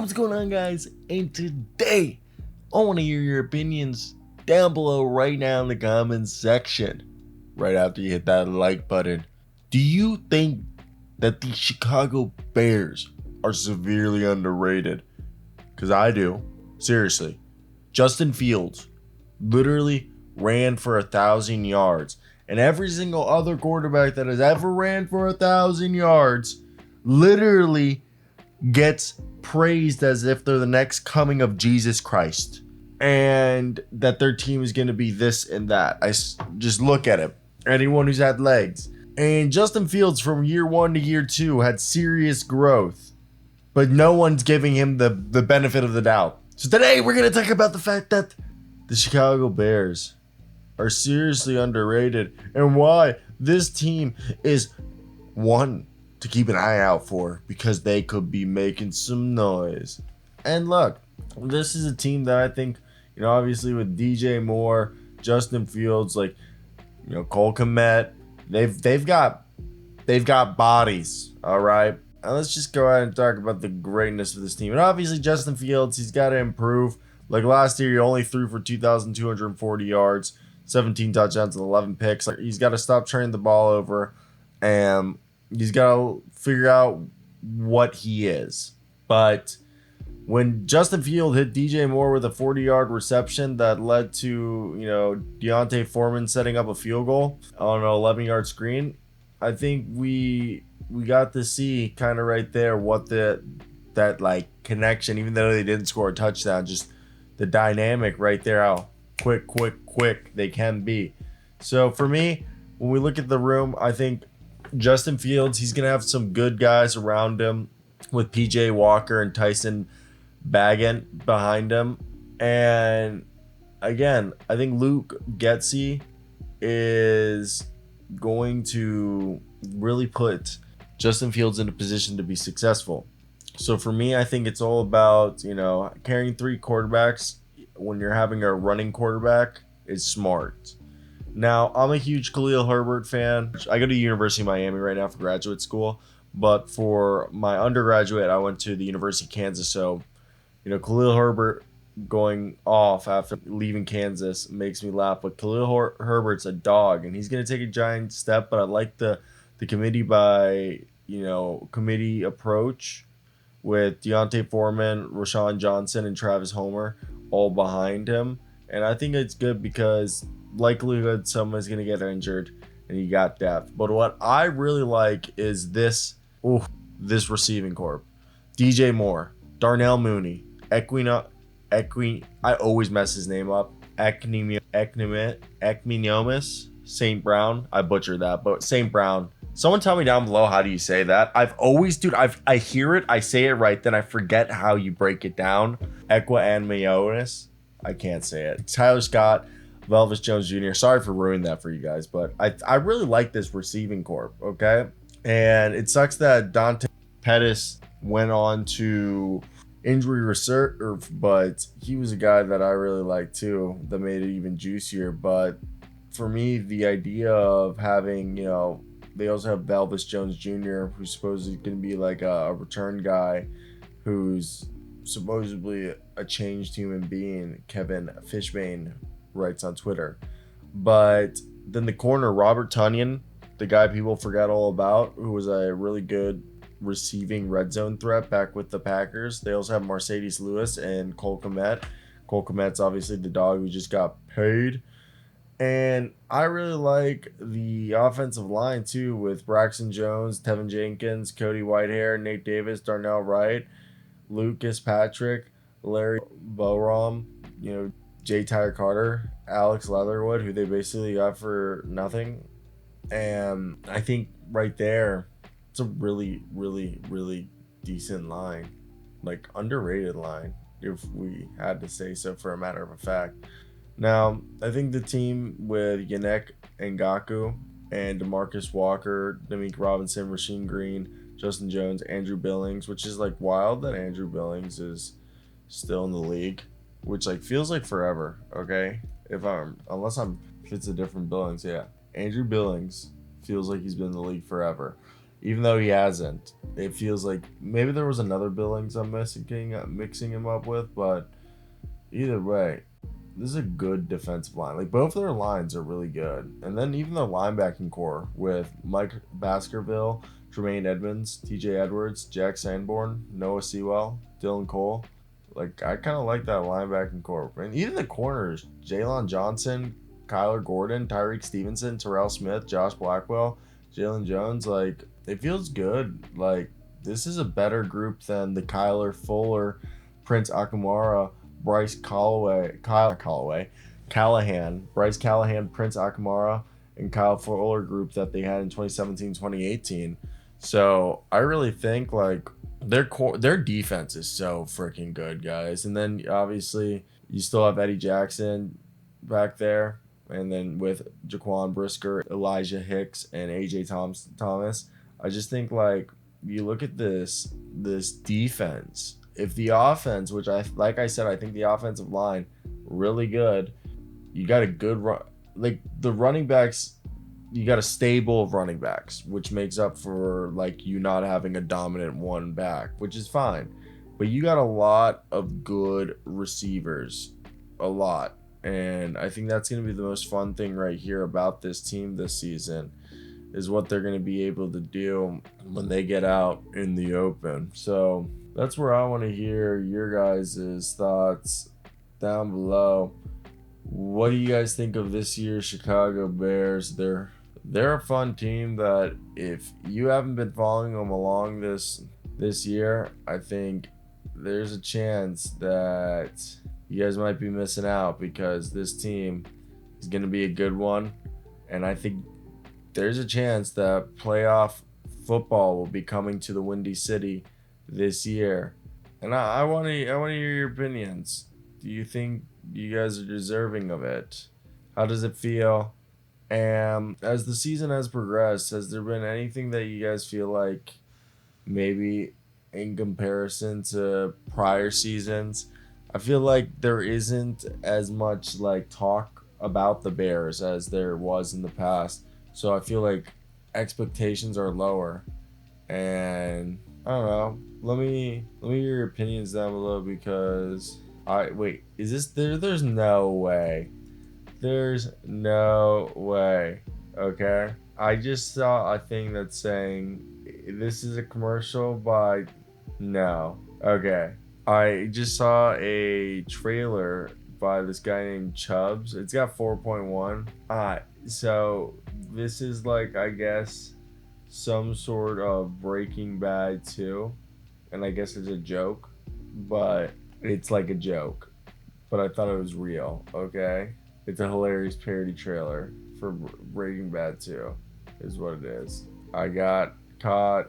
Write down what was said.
What's going on, guys? And today, I want to hear your opinions down below right now in the comments section. Right after you hit that like button. Do you think that the Chicago Bears are severely underrated? Because I do. Seriously. Justin Fields literally ran for 1,000 yards. And every single other quarterback that has ever ran for 1,000 yards literally gets praised as if they're the next coming of Jesus Christ. And that their team is going to be this and that. Just look at it. Anyone who's had legs. And Justin Fields from year 1 to year 2 had serious growth. But no one's giving him the benefit of the doubt. So today we're going to talk about the fact that the Chicago Bears are seriously underrated and why this team is one to keep an eye out for because they could be making some noise. And look, this is a team that I think, obviously with DJ Moore, Justin Fields, Cole Kmet, they've got bodies, all right? And let's just go ahead and talk about the greatness of this team. And obviously Justin Fields, he's got to improve. Like last year, he only threw for 2,240 yards, 17 touchdowns and 11 picks. He's got to stop turning the ball over, and he's got to figure out what he is. But when Justin Fields hit DJ Moore with a 40-yard reception that led to, D'Onta Foreman setting up a field goal on an 11-yard screen, I think we got to see kind of right there what that connection, even though they didn't score a touchdown, just the dynamic right there, how quick they can be. So for me, when we look at the room, I think Justin Fields, he's going to have some good guys around him with PJ Walker and Tyson Bagent behind him. And again, I think Luke Getsy is going to really put Justin Fields in a position to be successful. So for me, I think it's all about, carrying 3 quarterbacks when you're having a running quarterback is smart. Now, I'm a huge Khalil Herbert fan. I go to University of Miami right now for graduate school, but for my undergraduate, I went to the University of Kansas. So, Khalil Herbert going off after leaving Kansas makes me laugh. But Khalil Herbert's a dog, and he's going to take a giant step. But I like the committee committee approach with D'Onta Foreman, Rashawn Johnson, and Travis Homer all behind him. And I think it's good because likelihood someone's going to get injured and you got depth. But what I really like is this receiving corp. DJ Moore, Darnell Mooney, I always mess his name up. Equanimeous St. Brown. I butchered that, but St. Brown. Someone tell me down below, how do you say that? I hear it, I say it right, then I forget how you break it down. Equanimeous. I can't say it. Tyler Scott, Velvis Jones Jr. Sorry for ruining that for you guys, but I really like this receiving corp, okay? And it sucks that Dante Pettis went on to injury reserve, but he was a guy that I really liked too, that made it even juicier. But for me, the idea of having, they also have Velvis Jones Jr., who's supposedly going to be like a return guy who's supposedly a changed human being, Kevin Fishbane writes on Twitter. But then the corner, Robert Tonyan, the guy people forget all about, who was a really good receiving red zone threat back with the Packers. They also have Mercedes Lewis and Cole Kmet. Cole Kmet's obviously the dog who just got paid. And I really like the offensive line too, with Braxton Jones, Tevin Jenkins, Cody Whitehair, Nate Davis, Darnell Wright, Lucas Patrick, Larry Borom, J. Tyler Carter, Alex Leatherwood, who they basically got for nothing. And I think right there, it's a really, really, really decent line. Like, underrated line, if we had to say so for a matter of a fact. Now, I think the team with Yannick Ngakoue and DeMarcus Walker, D'Amico Robinson, Rasheem Green, Justin Jones, Andrew Billings, which is wild that Andrew Billings is still in the league, which feels like forever, okay? If it's a different Billings, yeah. Andrew Billings feels like he's been in the league forever. even though he hasn't. It feels like maybe there was another Billings I'm mixing him up with, but either way, this is a good defensive line. Like both of their lines are really good, and then even their linebacking core with Mike Baskerville, Tremaine Edmonds, T.J. Edwards, Jack Sanborn, Noah Sewell, Dylan Cole. Like I kind of like that linebacking core, and even the corners: Jalen Johnson, Kyler Gordon, Tyreek Stevenson, Terrell Smith, Josh Blackwell, Jalen Jones. Like it feels good. Like this is a better group than the Kyler Fuller, Prince Akamara, Bryce Callahan, Bryce Callahan, Prince Akamara, and Kyle Fuller group that they had in 2017, 2018. So I really think like their defense is so freaking good, guys. And then obviously you still have Eddie Jackson back there, and then with Jaquan Brisker, Elijah Hicks, and AJ Thomas. I just think like you look at this defense. If the offense, which I like I said, I think the offensive line really good. You got a good run, like the running backs. You got a stable of running backs, which makes up for like you not having a dominant one back, which is fine. But you got a lot of good receivers, a lot, and I think that's going to be the most fun thing right here about this team this season is what they're going to be able to do when they get out in the open. So that's where I want to hear your guys' thoughts down below. What do you guys think of this year's Chicago Bears? They're a fun team that if you haven't been following them along this year, I think there's a chance that you guys might be missing out because this team is going to be a good one, and I think there's a chance that playoff football will be coming to the Windy City this year. And I want to hear your opinions. Do you think you guys are deserving of it? How does it feel? And as the season has progressed, has there been anything that you guys feel like maybe in comparison to prior seasons? I feel like there isn't as much like talk about the Bears as there was in the past. So I feel like expectations are lower. And I don't know. Let me hear your opinions down below because I wait, is this there's no way. There's no way. Okay. I just saw a thing that's saying this is a commercial by no. Okay. I just saw a trailer by this guy named Chubbs. It's got 4.1. So this is like I guess some sort of Breaking Bad too. And I guess it's a joke, but it's like a joke. But I thought it was real, okay? It's a hilarious parody trailer for Breaking Bad 2, is what it is. I got caught